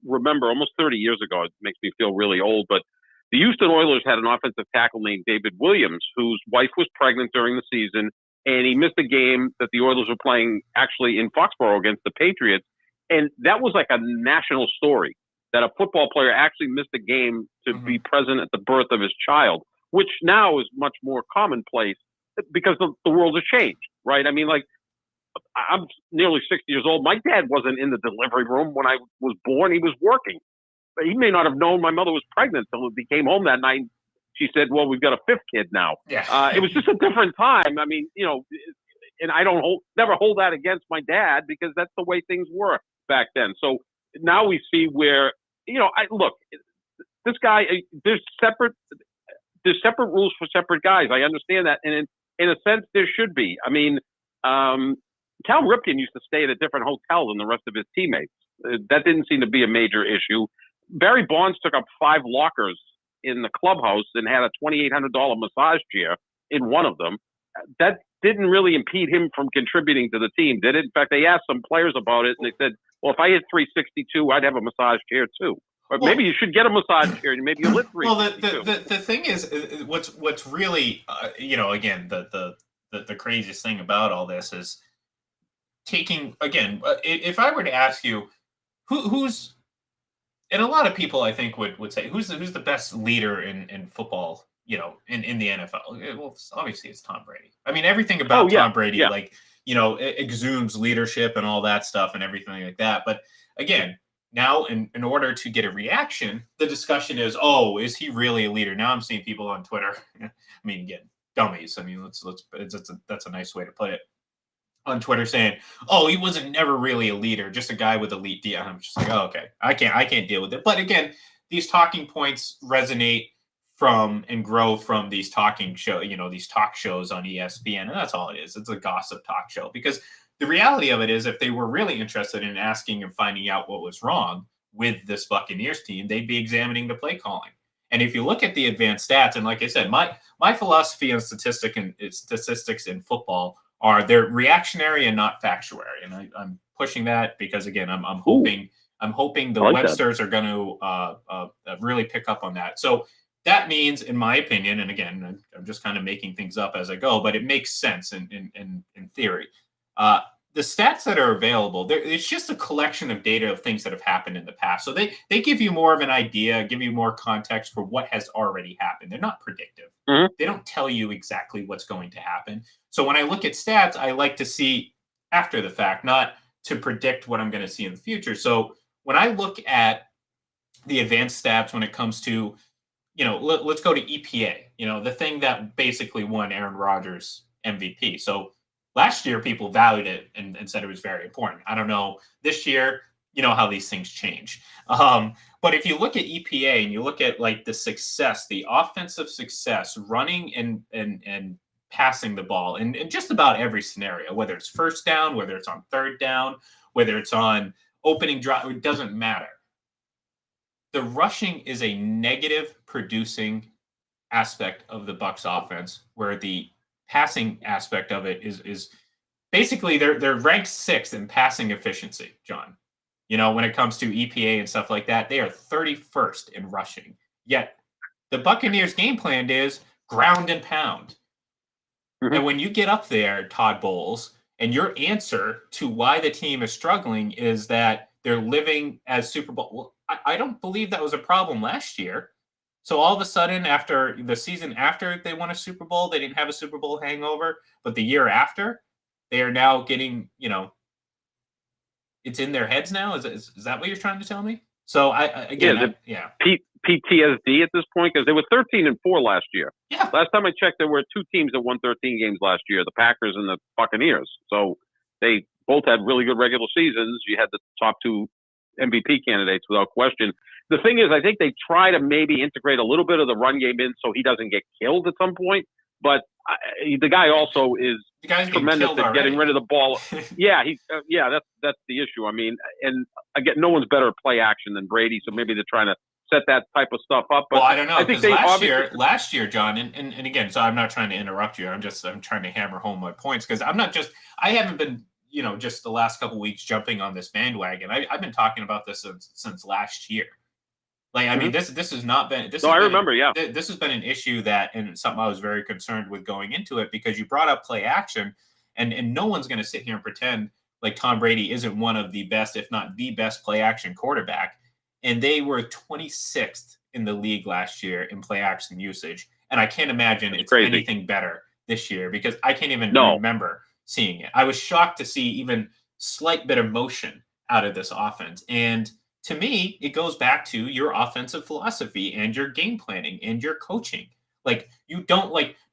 remember almost 30 years ago. It makes me feel really old, but the Houston Oilers had an offensive tackle named David Williams, whose wife was pregnant during the season. And he missed a game that the Oilers were playing actually in Foxborough against the Patriots. And that was like a national story, that a football player actually missed a game to be present at the birth of his child, which now is much more commonplace because the world has changed, right? I mean, like, I'm nearly 60 years old. My dad wasn't in the delivery room when I was born. He was working. But he may not have known my mother was pregnant until he came home that night. She said, well, we've got a 5th kid now. Yeah. It was just a different time. I mean, and I never hold that against my dad because that's the way things were back then. So now we see where, look, this guy, there's separate rules for separate guys. I understand that. And in a sense, there should be. I mean, Cal Ripken used to stay at a different hotel than the rest of his teammates. That didn't seem to be a major issue. Barry Bonds took up 5 lockers in the clubhouse and had a $2,800 massage chair in one of them. That didn't really impede him from contributing to the team, did it? In fact, they asked some players about it, and they said, well, if I hit 362, I'd have a massage chair too. Or maybe you should get a massage chair and maybe you'll live 3. Well, the thing is, what's really, again, the craziest thing about all this is taking, again, if I were to ask you who's, and a lot of people I think would say who's the best leader in football, in the NFL. Well, obviously it's Tom Brady. I mean, everything about Tom Brady, like, exudes leadership and all that stuff and everything like that. But again, now in order to get a reaction, the discussion is, oh, is he really a leader? Now I'm seeing people on Twitter. I mean, again, dummies. I mean, that's a nice way to put it. On Twitter saying, "Oh, he wasn't never really a leader, just a guy with elite D." I'm just like, "Oh, okay, I can't deal with it." But again, these talking points resonate from and grow from these talking show, these talk shows on ESPN, and that's all it is. It's a gossip talk show because the reality of it is, if they were really interested in asking and finding out what was wrong with this Buccaneers team, they'd be examining the play calling. And if you look at the advanced stats, and like I said, my philosophy on statistics in football are they're reactionary and not factuary, and I'm pushing that because again, I'm hoping the Websters are going to really pick up on that. So that means, in my opinion, and again, I'm just kind of making things up as I go, but it makes sense in theory. The stats that are available, it's just a collection of data of things that have happened in the past. So they give you more of an idea, give you more context for what has already happened. They're not predictive. Mm-hmm. They don't tell you exactly what's going to happen. So when I look at stats, I like to see after the fact, not to predict what I'm going to see in the future. So when I look at the advanced stats when it comes to, let's go to EPA, the thing that basically won Aaron Rodgers MVP. So last year, people valued it and said it was very important. I don't know. This year, you know how these things change. But if you look at EPA and you look at like the success, the offensive success, running and passing the ball in just about every scenario, whether it's first down, whether it's on third down, whether it's on opening drive, it doesn't matter. The rushing is a negative producing aspect of the Bucs offense, where the passing aspect of it is basically they're ranked 6th in passing efficiency, John. When it comes to EPA and stuff like that, they are 31st in rushing. Yet the Buccaneers' game plan is ground and pound. Mm-hmm. And when you get up there, Todd Bowles, and your answer to why the team is struggling is that they're living as Super Bowl. Well, I don't believe that was a problem last year. So all of a sudden, after the season after they won a Super Bowl, they didn't have a Super Bowl hangover. But the year after, they are now getting, it's in their heads now. Is that what you're trying to tell me? So PTSD at this point, because they were 13-4 last year. Yeah. Last time I checked, there were 2 teams that won 13 games last year, the Packers and the Buccaneers. So they both had really good regular seasons. You had the top 2 MVP candidates without question. The thing is, I think they try to maybe integrate a little bit of the run game in so he doesn't get killed at some point. But the guy also is tremendous at getting rid of the ball. That's the issue. I mean, and again, no one's better at play action than Brady, so maybe they're trying to set that type of stuff up. But well, I don't know, because last year, John, and again, so I'm not trying to interrupt you. I'm trying to hammer home my points, because I haven't been, just the last couple of weeks jumping on this bandwagon. I've been talking about this since last year. Like, I mean, this has not been. I remember. This has been an issue and something I was very concerned with going into it, because you brought up play action, and no one's going to sit here and pretend like Tom Brady isn't one of the best, if not the best, play action quarterback. And they were 26th in the league last year in play action usage, and I can't imagine it's anything better this year, because I can't even remember seeing it. I was shocked to see even slight bit of motion out of this offense, and to me, it goes back to your offensive philosophy and your game planning and your coaching. Like,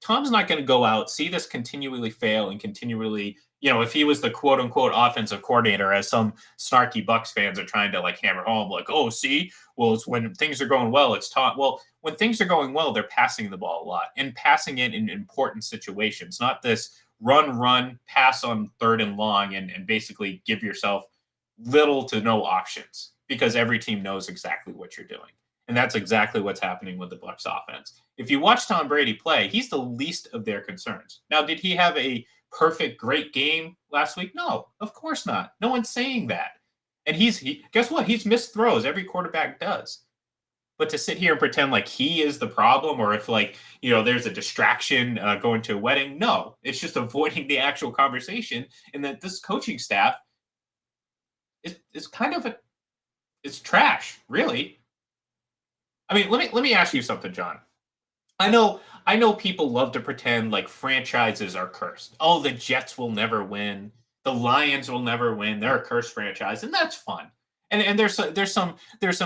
Tom's not going to go out, see this continually fail and continually, if he was the quote unquote offensive coordinator, as some snarky Bucs fans are trying to hammer home, like, oh, see, well, it's when things are going well, it's Tom. Well, when things are going well, they're passing the ball a lot and passing it in important situations, not this run, pass on third and long and basically give yourself little to no options, because every team knows exactly what you're doing. And that's exactly what's happening with the Bucs offense. If you watch Tom Brady play, he's the least of their concerns. Now, did he have a perfect, great game last week? No, of course not. No one's saying that. And guess what? He's missed throws. Every quarterback does. But to sit here and pretend like he is the problem, or if like, there's a distraction going to a wedding, no, it's just avoiding the actual conversation. And that this coaching staff is kind of it's trash, really. I mean, let me ask you something, John. I know people love to pretend like franchises are cursed. Oh, the Jets will never win. The Lions will never win. They're a cursed franchise, and that's fun. And there's some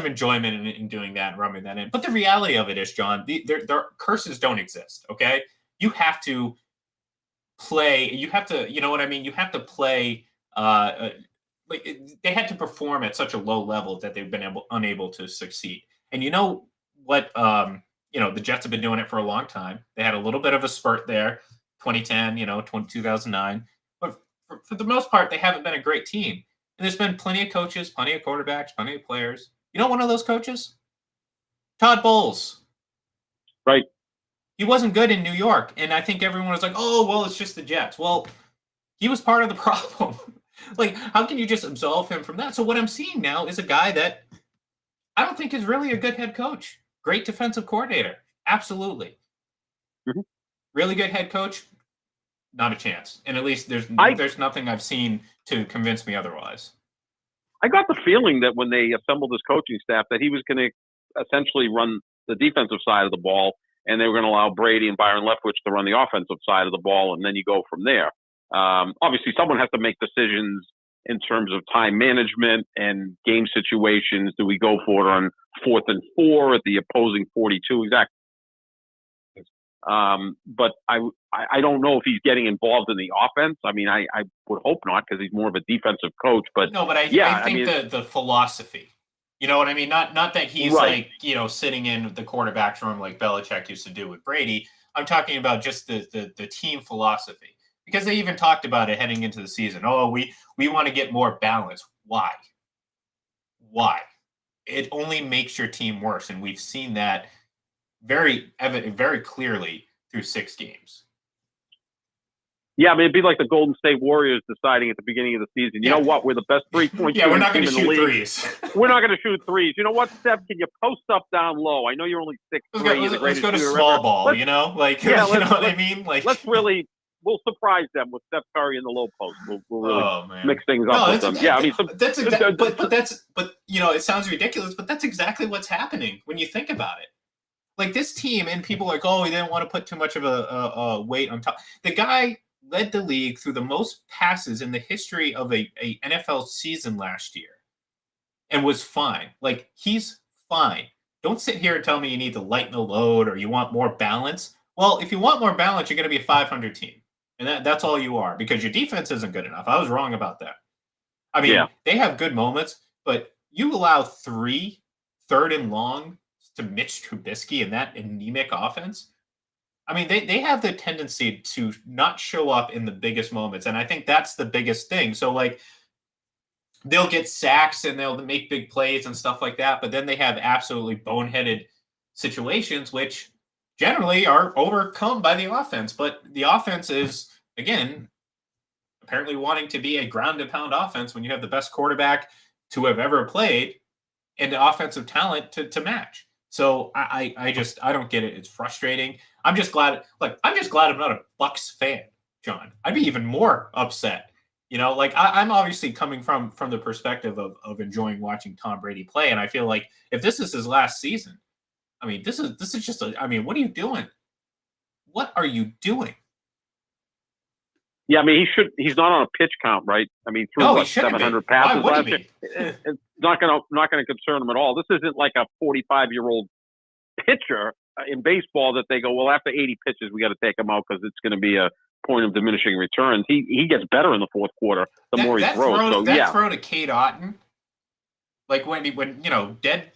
enjoyment in doing that and rubbing that in. But the reality of it is, John, their curses don't exist. Okay, you have to play. You have to, you know what I mean. You have to play. They had to perform at such a low level that they've been unable to succeed. And you know what? The Jets have been doing it for a long time. They had a little bit of a spurt there, 2010, 2009. But for the most part, they haven't been a great team. And there's been plenty of coaches, plenty of quarterbacks, plenty of players. You know one of those coaches? Todd Bowles. Right. He wasn't good in New York. And I think everyone was like, oh, well, it's just the Jets. Well, he was part of the problem. Like, how can you just absolve him from that? So what I'm seeing now is a guy that I don't think is really a good head coach. Great defensive coordinator. Absolutely. Mm-hmm. Really good head coach. Not a chance. And at least there's nothing I've seen to convince me otherwise. I got the feeling that when they assembled this coaching staff that he was going to essentially run the defensive side of the ball, and they were going to allow Brady and Byron Leftwich to run the offensive side of the ball, and then you go from there. Obviously, someone has to make decisions in terms of time management and game situations. Do we go for it on 4th and 4 at the opposing 42? Exactly. But I don't know if he's getting involved in the offense. I mean, I would hope not, because he's more of a defensive coach. But no, but I think the philosophy. You know what I mean? Not that he's right. like, sitting in the quarterback's room like Belichick used to do with Brady. I'm talking about just the team philosophy. Because they even talked about it heading into the season. Oh, we want to get more balance. Why? It only makes your team worse, and we've seen that very clearly through 6 games. Yeah, I mean, it'd be like the Golden State Warriors deciding at the beginning of the season, you know what, we're the best 3-point yeah, we're not going to shoot threes. We're not going to shoot threes. You know what, Steph, can you post up down low? I know you're only 6'3". Let's go to small ball, you know what I mean? Like, we'll surprise them with Steph Curry in the low post. We'll really mix things up with them. But it sounds ridiculous, but that's exactly what's happening when you think about it. Like this team, and people are like, oh, we didn't want to put too much of a weight on top. The guy led the league through the most passes in the history of a NFL season last year, and was fine. Like, he's fine. Don't sit here and tell me you need to lighten the load or you want more balance. Well, if you want more balance, you're going to be a 500 team. And that's all you are, because your defense isn't good enough. I was wrong about that. I mean, They have good moments, but you allow 3 third and long to Mitch Trubisky in that anemic offense. I mean, they have the tendency to not show up in the biggest moments. And I think that's the biggest thing. So, like, they'll get sacks and they'll make big plays and stuff like that. But then they have absolutely boneheaded situations, which generally are overcome by the offense. But the offense is, again, apparently wanting to be a ground and pound offense when you have the best quarterback to have ever played and the offensive talent to match. So I don't get it. It's frustrating. I'm just glad I'm not a Bucs fan, John. I'd be even more upset. I'm obviously coming from the perspective of enjoying watching Tom Brady play. And I feel like if this is his last season, I mean, this is just what are you doing? What are you doing? Yeah, I mean, he's not on a pitch count, right? I mean, through 700 passes last year. It's not going to concern him at all. This isn't like a 45-year-old pitcher in baseball that they go, well, after 80 pitches, we got to take him out because it's going to be a point of diminishing returns. He gets better in the fourth quarter the more he throws. Throw to Kate Otten, like when dead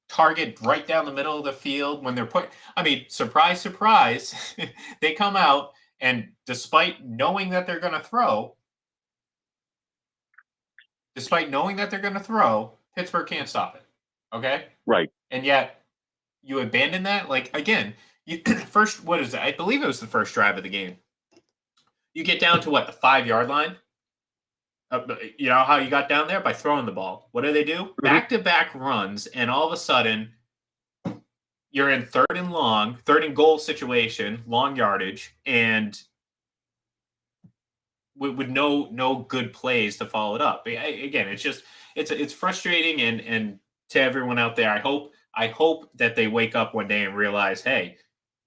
target right down the middle of the field when they're surprise, surprise, they come out. And despite knowing that they're going to throw, Pittsburgh can't stop it. Okay? Right. And yet, you abandon that? Like, again, first, what is that? I believe it was the first drive of the game. You get down to, the 5-yard line? You know how you got down there? By throwing the ball. What do? Mm-hmm. Back-to-back runs, and all of a sudden, you're in third and goal situation, long yardage, and with no good plays to follow it up. Again, it's frustrating, and to everyone out there, I hope that they wake up one day and realize, hey,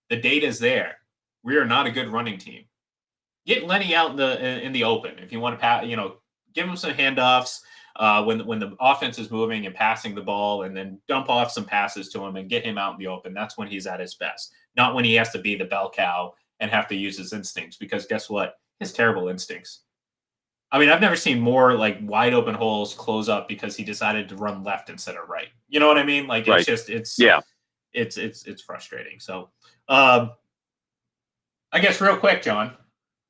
the data's there. We are not a good running team. Get Lenny out in the open if you want to pass. Give him some handoffs when the offense is moving and passing the ball, and then dump off some passes to him and get him out in the open. That's when he's at his best. Not when he has to be the bell cow and have to use his instincts. Because guess what? He has terrible instincts. I mean, I've never seen more like wide open holes close up because he decided to run left instead of right. You know what I mean? Like Right. It's frustrating. So, I guess real quick, John,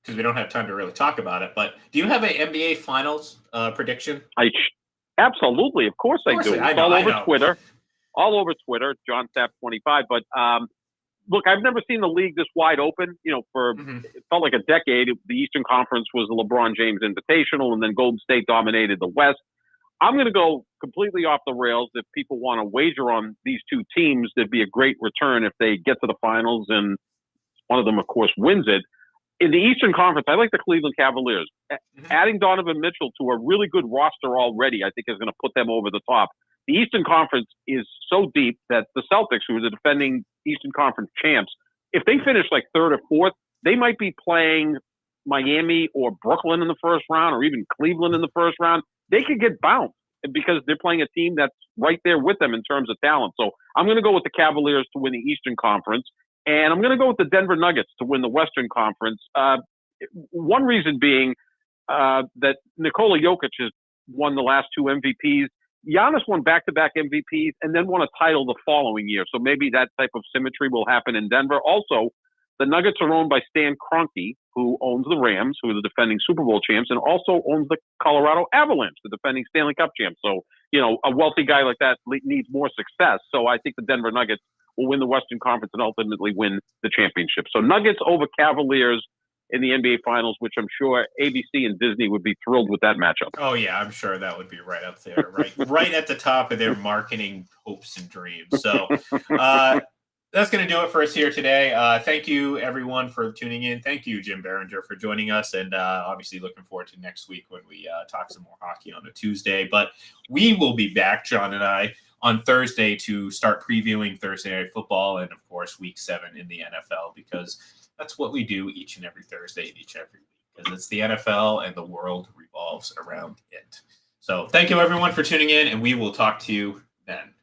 because we don't have time to really talk about it, but do you have an NBA Finals prediction? Absolutely, of course I do. It's all over Twitter. All over Twitter, John Sapp 25. But look, I've never seen the league this wide open. For it felt like a decade. The Eastern Conference was the LeBron James Invitational, and then Golden State dominated the West. I'm going to go completely off the rails. If people want to wager on these two teams, there'd be a great return if they get to the finals, and one of them, of course, wins it. In the Eastern Conference, I like the Cleveland Cavaliers. Adding Donovan Mitchell to a really good roster already, I think, is going to put them over the top. The Eastern Conference is so deep that the Celtics, who are the defending Eastern Conference champs, if they finish like third or fourth, they might be playing Miami or Brooklyn in the first round, or even Cleveland in the first round. They could get bounced because they're playing a team that's right there with them in terms of talent. So I'm going to go with the Cavaliers to win the Eastern Conference. And I'm going to go with the Denver Nuggets to win the Western Conference. One reason being that Nikola Jokic has won the last two MVPs. Giannis won back-to-back MVPs and then won a title the following year. So maybe that type of symmetry will happen in Denver. Also, the Nuggets are owned by Stan Kroenke, who owns the Rams, who are the defending Super Bowl champs, and also owns the Colorado Avalanche, the defending Stanley Cup champs. So, a wealthy guy like that needs more success. So I think the Denver Nuggets will win the Western Conference and ultimately win the championship. So Nuggets over Cavaliers in the NBA Finals, which I'm sure ABC and Disney would be thrilled with that matchup. Oh, yeah, I'm sure that would be right up there, right at the top of their marketing hopes and dreams. So that's going to do it for us here today. Thank you, everyone, for tuning in. Thank you, Jim Behringer, for joining us. And obviously looking forward to next week when we talk some more hockey on a Tuesday. But we will be back, John and I, on Thursday to start previewing Thursday Night Football and, of course, Week 7 in the NFL, because that's what we do each and every Thursday, each and every week, because it's the NFL and the world revolves around it. So thank you, everyone, for tuning in, and we will talk to you then.